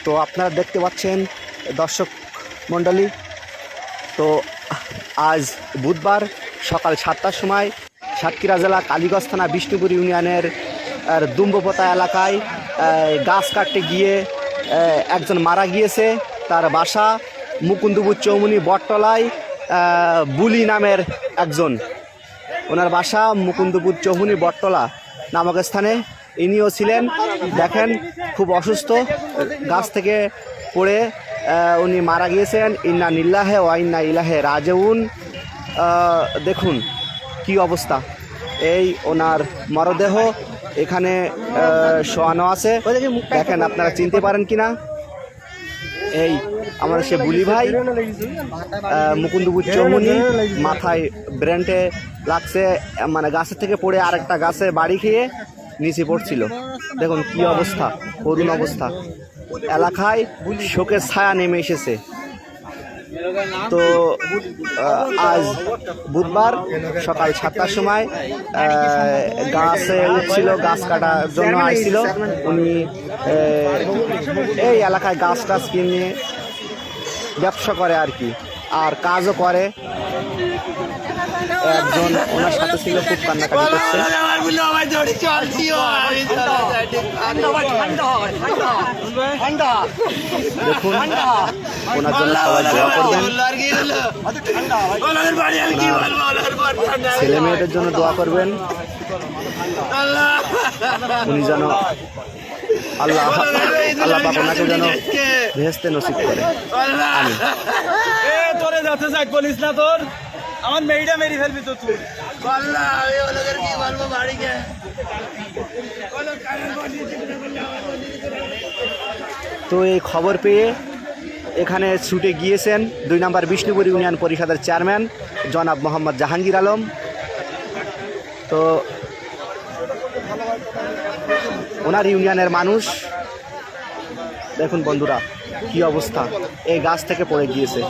তো আপনারা দেখতে পাচ্ছেন দর্শক মণ্ডলী, তো আজ বুধবার সকাল 7টার সময় সাতক্ষীরা জেলা কালীগঞ্জ থানা বিষ্ণুপুর ইউনিয়নের দুম্বপোতা এলাকায় গাছ কাটতে গিয়ে একজন মারা গিয়েছে। তার বাসা মুকুন্দপুর চৌমুনি বটতলায়। বুলি নামের একজন, ওনার বাসা মুকুন্দপুর চৌমুনি বটতলা নামক স্থানে। ইনিও ছিলেন, দেখেন খুব অসুস্থ, গাছ থেকে পড়ে উনি মারা গিয়েছেন। ইন্না নিল্লাহে ওয়া ইন্না ইলাহে রাজিউন। দেখুন কি অবস্থা, এই ওনার মরদেহ এখানে শোয়ানো আছে। দেখেন আপনারা চিনতে পারেন কিনা, এই আমার সে বুলি ভাই, মুকুন্দপুর চৌমুনি, মাথায় ব্রেন্টে লাগছে, মানে গাছের থেকে পড়ে আরেকটা গাছে বাড়ি খেয়ে নিচে পড়ছিল। দেখুন কি অবস্থা, করুণ অবস্থা, এলাকায় শোকের ছায়া নেমে এসেছে। তো আজ বুধবার সকাল 7টার সময় গাছে উঠছিল, গাছ কাটার জন্য আসছিল। উনি এই এলাকায় গাছ টাছ কিনে ব্যবসা করে আর কি, আর কাজও করে। একজন ওনার সাথে ছিল, খুব কান্নাকাটি করছে। দেখুন ওনার জন্য সবাই দোয়া করবেন, ছেলে মেয়েদের জন্য দোয়া করবেন, উনি যেন আল্লাহ পাক ওনাকে যেন ভেস্তে নসিব করে। আমি তোরে যাতে যাই বলিস না, তোর আমার মেয়েটা মেরে ফেলবি তো তুই। তো এই খবর পেয়ে এখানে ছুটে গিয়েছেন 2 নম্বর বিষ্ণুপুর ইউনিয়ন পরিষদের চেয়ারম্যান জনাব মোহাম্মদ জাহাঙ্গীর আলম। তো ওনার ইউনিয়নের মানুষ, দেখুন বন্ধুরা কি অবস্থা, এই গাছ থেকে পড়ে গিয়েছে।